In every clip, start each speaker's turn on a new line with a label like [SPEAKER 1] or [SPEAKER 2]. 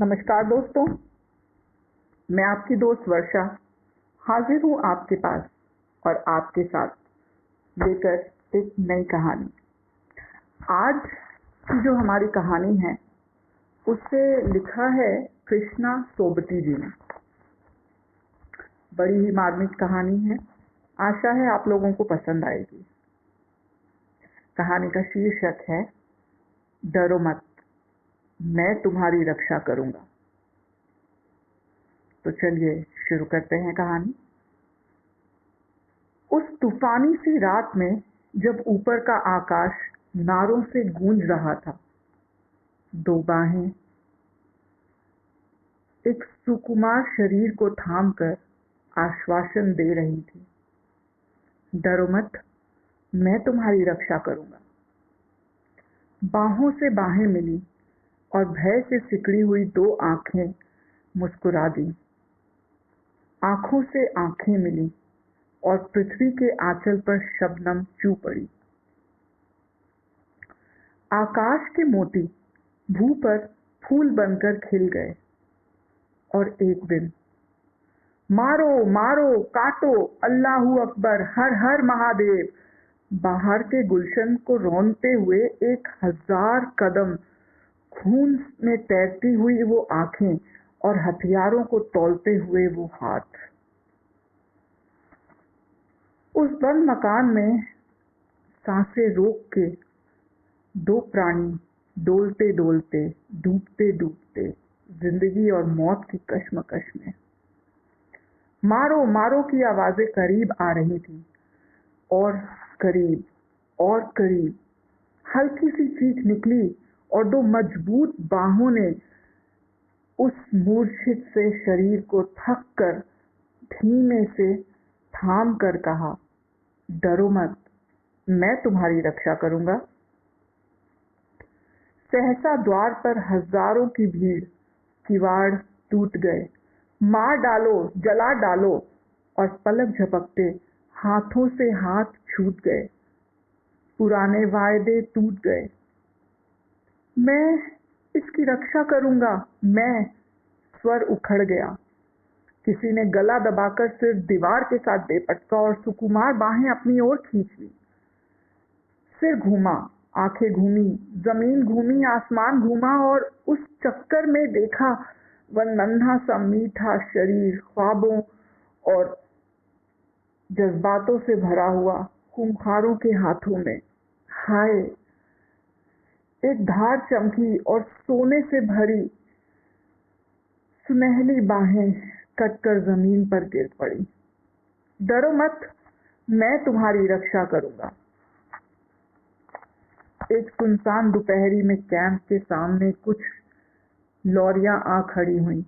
[SPEAKER 1] नमस्कार दोस्तों, मैं आपकी दोस्त वर्षा हाजिर हूँ आपके पास और आपके साथ लेकर एक नई कहानी। आज की जो हमारी कहानी है उसे लिखा है कृष्णा सोबती जी ने। बड़ी ही मार्मिक कहानी है, आशा है आप लोगों को पसंद आएगी। कहानी का शीर्षक है डरो मत, मैं तुम्हारी रक्षा करूंगा। तो चलिए शुरू करते हैं कहानी। उस तूफानी सी रात में जब ऊपर का आकाश नारों से गूंज रहा था, दो बाहें एक सुकुमार शरीर को थामकर आश्वासन दे रही थी, डरो मत, मैं तुम्हारी रक्षा करूंगा। बाहों से बाहें मिली और भय से सिकड़ी हुई दो आंखें मुस्कुरा दी। आंखों से आंखें मिली और पृथ्वी के आंचल पर शबनम चू पड़ी। आकाश के मोती भू पर फूल बनकर खिल गए और एक दिन मारो मारो काटो, अल्लाहू अकबर, हर हर महादेव, बाहर के गुलशन को रौंदते हुए 1000 कदम खून में तैरती हुई वो आंखें और हथियारों को तौलते हुए वो हाथ। उस बंद मकान में सांसें रोक के दो प्राणी डोलते डोलते, डूबते डूबते जिंदगी और मौत की कश्मकश में। मारो मारो की आवाजें करीब आ रही थी और करीब और करीब। हल्की सी चीख निकली और दो मजबूत बाहों ने उस मूर्छित से शरीर को थक कर धीमे से थाम कर कहा, डरो मत, मैं तुम्हारी रक्षा करूंगा। सहसा द्वार पर हजारों की भीड़, किवाड़ टूट गए। मार डालो, जला डालो, और पलक झपकते हाथों से हाथ छूट गए। पुराने वायदे टूट गए। मैं इसकी रक्षा करूंगा, मैं, स्वर उखड़ गया। किसी ने गला दबाकर सिर दीवार के साथ दे पटका और सुकुमार बाहें अपनी ओर खींच ली। सिर घूमा, आंखें घूमी, जमीन घूमी, आसमान घूमा और उस चक्कर में देखा वह नन्हा सा मीठा शरीर ख्वाबों और जज्बातों से भरा हुआ खूंखारों के हाथों में। हाय, एक धार चमकी और सोने से भरी सुनहली बाहें कटकर जमीन पर गिर पड़ी। डरो मत, मैं तुम्हारी रक्षा करूंगा। एक सुनसान दोपहरी में कैंप के सामने कुछ लॉरियां आ खड़ी हुई।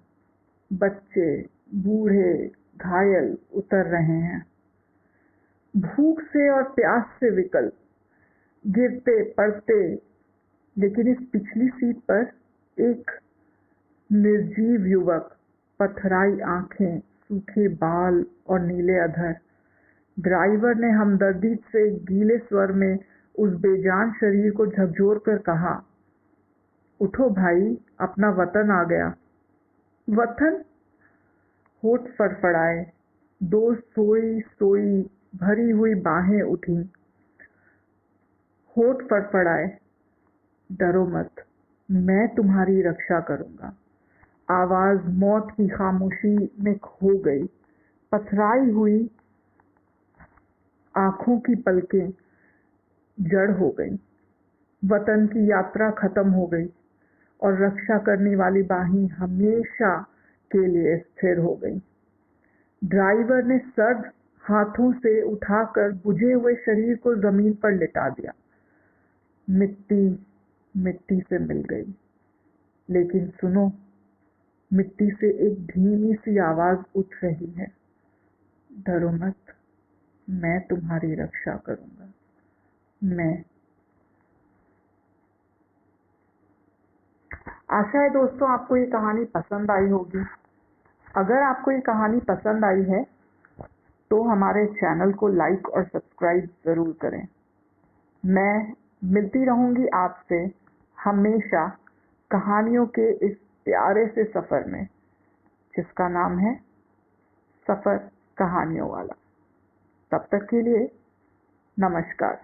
[SPEAKER 1] बच्चे, बूढ़े, घायल उतर रहे हैं, भूख से और प्यास से विकल, गिरते पड़ते। लेकिन इस पिछली सीट पर एक निर्जीव युवक, पथराई आंखें, सूखे बाल और नीले अधर। ड्राइवर ने हमदर्दी से गीले स्वर में उस बेजान शरीर को झकझोर कर कहा, उठो भाई, अपना वतन आ गया। वतन? होठ फड़फड़ाए, दो सोई सोई भरी हुई बाहें उठी। होठ फड़फड़ाए, डरो मत, मैं तुम्हारी रक्षा करूंगा। आवाज मौत की खामोशी में खो गई। पथराई हुई आंखों की पलकें जड़ हो गई। वतन की यात्रा खत्म हो गई और रक्षा करने वाली बाहें हमेशा के लिए स्थिर हो गई। ड्राइवर ने सर्द हाथों से उठाकर बुझे हुए शरीर को जमीन पर लिटा दिया। मिट्टी मिट्टी से मिल गई, लेकिन सुनो, मिट्टी से एक धीमी सी आवाज उठ रही है, डरो मत, मैं तुम्हारी रक्षा करूंगा। मैं। आशा है दोस्तों आपको ये कहानी पसंद आई होगी। अगर आपको ये कहानी पसंद आई है तो हमारे चैनल को लाइक और सब्सक्राइब जरूर करें। मैं मिलती रहूंगी आपसे हमेशा कहानियों के इस प्यारे से सफ़र में, जिसका नाम है सफ़र कहानियों वाला। तब तक के लिए नमस्कार।